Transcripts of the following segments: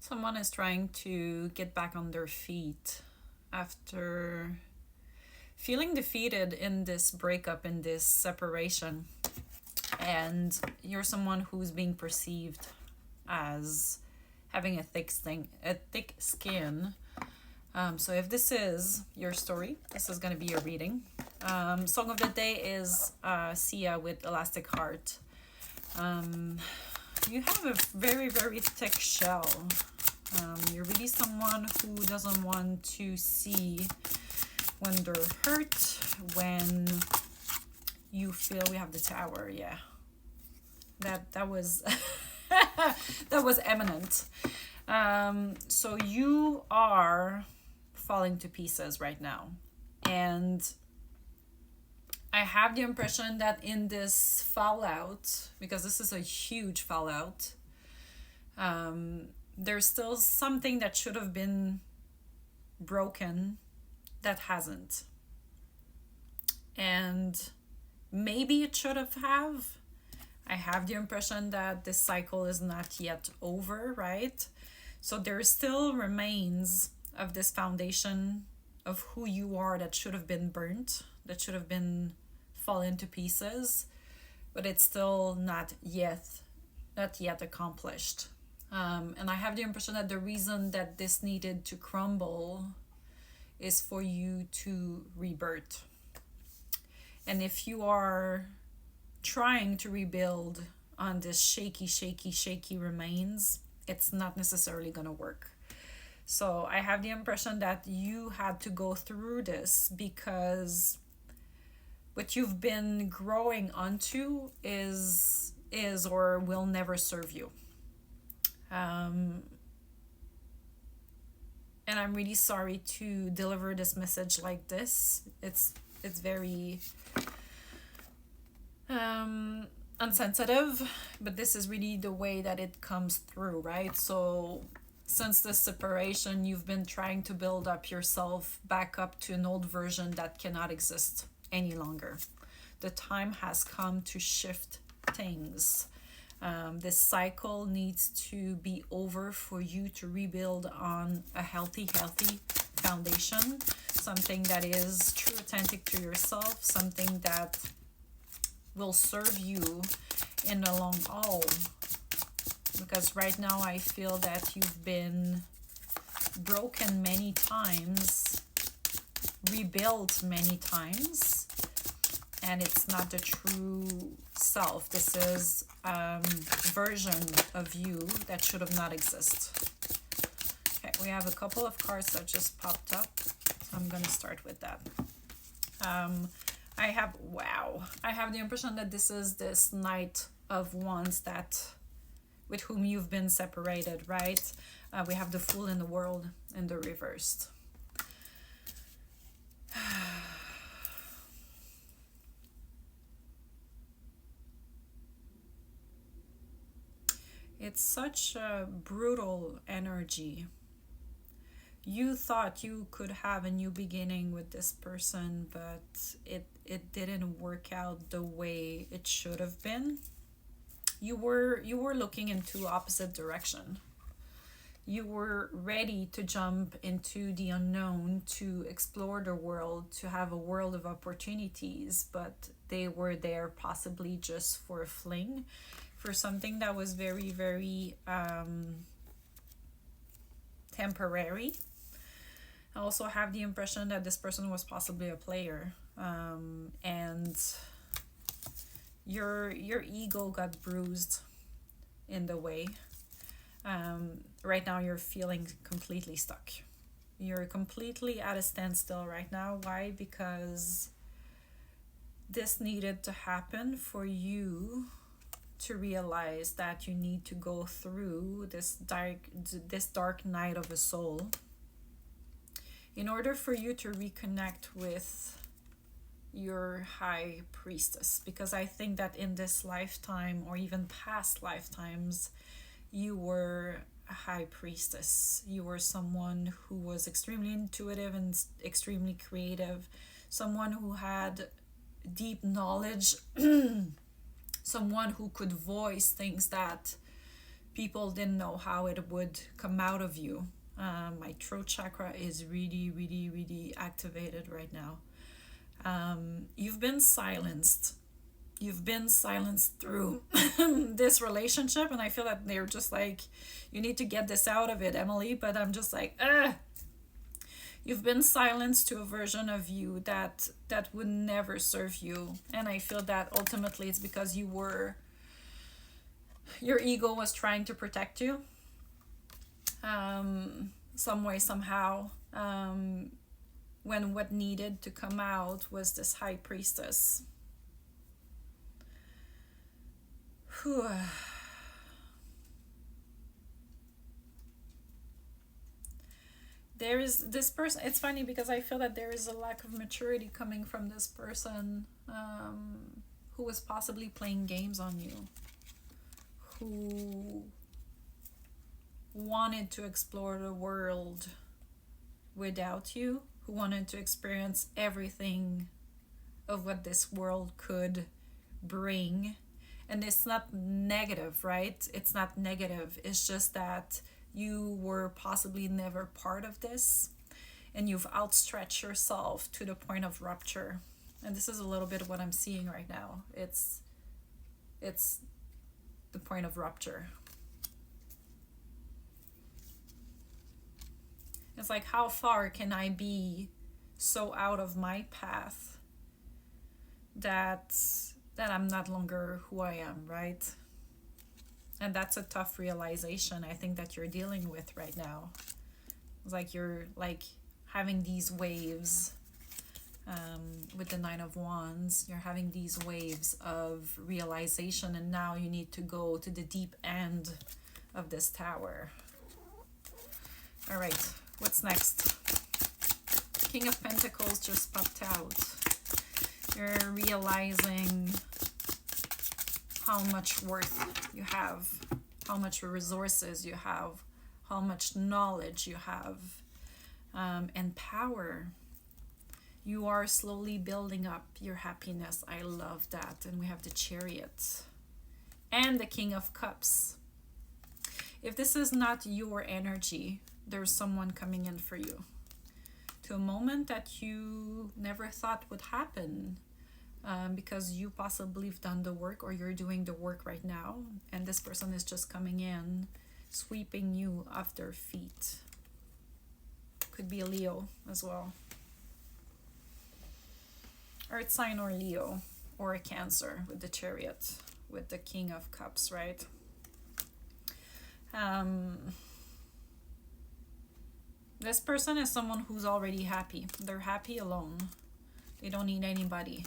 Someone is trying to get back on their feet after feeling defeated in this breakup, in this separation. And you're someone who's being perceived as having a thick skin. So if this is your story, this is going to be your reading. Song of the day is Sia with Elastic Heart. You have a very, very thick shell. You're really someone who doesn't want to see when they're hurt, when you feel we have the tower, yeah. That was that was eminent. So you are falling to pieces right now. And I have the impression that in this fallout, because this is a huge fallout, there's still something that should have been broken that hasn't. And maybe it should have. I have the impression that this cycle is not yet over, right? So there still remains of this foundation of who you are that should have been burnt, that should have been fallen to pieces, but it's still not yet accomplished. And I have the impression that the reason that this needed to crumble is for you to rebirth. And if you are trying to rebuild on this shaky remains, it's not necessarily going to work. So I have the impression that you had to go through this because what you've been growing onto is or will never serve you. And I'm really sorry to deliver this message like this. It's very unsensitive, but this is really the way that it comes through, right? So since this separation, you've been trying to build up yourself back up to an old version that cannot exist any longer. The time has come to shift things. This cycle needs to be over for you to rebuild on a healthy foundation, something that is true, authentic to yourself, something that will serve you in the long haul. Because right now I feel that you've been broken many times, rebuilt many times, and it's not the true self. This is version of you that should have not exist. Okay, we have a couple of cards that just popped up, so I'm gonna start with that. I have the impression that this is this Knight of Wands that with whom you've been separated, right? We have the Fool in the World in the reversed. It's such a brutal energy. You thought you could have a new beginning with this person, but it didn't work out the way it should have been. You were looking into opposite direction. You were ready to jump into the unknown, to explore the world, to have a world of opportunities, but they were there possibly just for a fling, for something that was very, very temporary. I also have the impression that this person was possibly a player, and your ego got bruised in the way. Right now you're feeling completely stuck. You're completely at a standstill right now. Why? Because this needed to happen for you to realize that you need to go through this dark night of a soul in order for you to reconnect with your high priestess. Because I think that in this lifetime or even past lifetimes, you were a high priestess. You were someone who was extremely intuitive and extremely creative, someone who had deep knowledge, someone who could voice things that people didn't know how it would come out of you. My throat chakra is really, really, really activated right now. You've been silenced. You've been silenced through this relationship, and I feel that they're just like, you need to get this out of it, Emily. But I'm just like, ugh. You've been silenced to a version of you that would never serve you, and I feel that ultimately it's because your ego was trying to protect you, some way, somehow, when what needed to come out was this high priestess. Whew. There is this person. It's funny because I feel that there is a lack of maturity coming from this person, who was possibly playing games on you, who wanted to explore the world without you, who wanted to experience everything of what this world could bring. And it's not negative, right? It's not negative. It's just that you were possibly never part of this, and you've outstretched yourself to the point of rupture. And this is a little bit of what I'm seeing right now. It's the point of rupture. It's like, how far can I be so out of my path that I'm not longer who I am, right? And that's a tough realization, I think, that you're dealing with right now. It's like you're like having these waves, with the Nine of Wands. You're having these waves of realization, and now you need to go to the deep end of this tower. All right, what's next? King of Pentacles just popped out. You're realizing how much worth you have, how much resources you have, how much knowledge you have, and power. You are slowly building up your happiness. I love that. And we have the Chariot and the King of Cups. If this is not your energy, there's someone coming in for you to a moment that you never thought would happen. Because you possibly have done the work, or you're doing the work right now, and this person is just coming in, sweeping you off their feet. Could be a Leo as well. Earth sign or Leo, or a Cancer with the Chariot, with the King of Cups, right? This person is someone who's already happy. They're happy alone. They don't need anybody.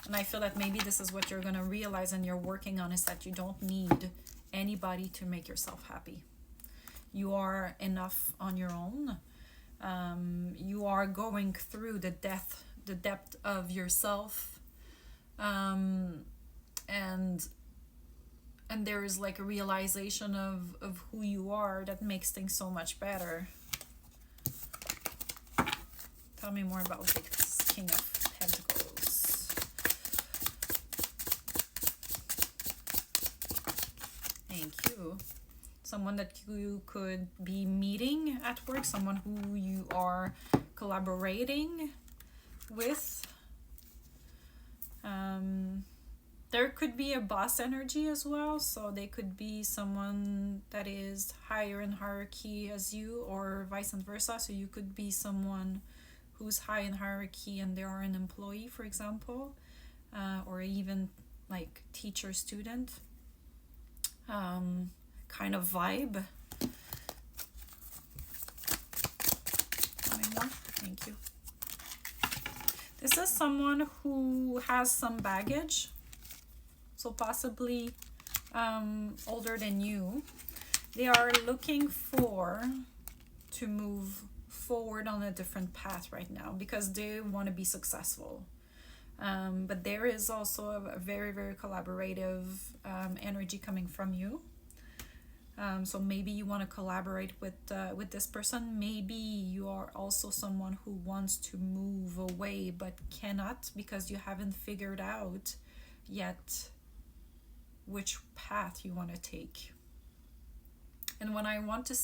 And I feel that maybe this is what you're going to realize and you're working on, is that you don't need anybody to make yourself happy. You are enough on your own. You are going through the depth of yourself. And there is like a realization of who you are that makes things so much better. Tell me more about the King of Pentacles. Thank you. Someone that you could be meeting at work, someone who you are collaborating with. There could be a boss energy as well, so they could be someone that is higher in hierarchy as you, or vice versa. So you could be someone who's high in hierarchy and they are an employee, for example, or even like teacher student kind of vibe. Tell me more. Thank you. This is someone who has some baggage, so possibly older than you. They are looking to move forward on a different path right now because they want to be successful. But there is also a very, very collaborative energy coming from you. So maybe you want to collaborate with this person. Maybe you are also someone who wants to move away but cannot because you haven't figured out yet which path you want to take. And when I want to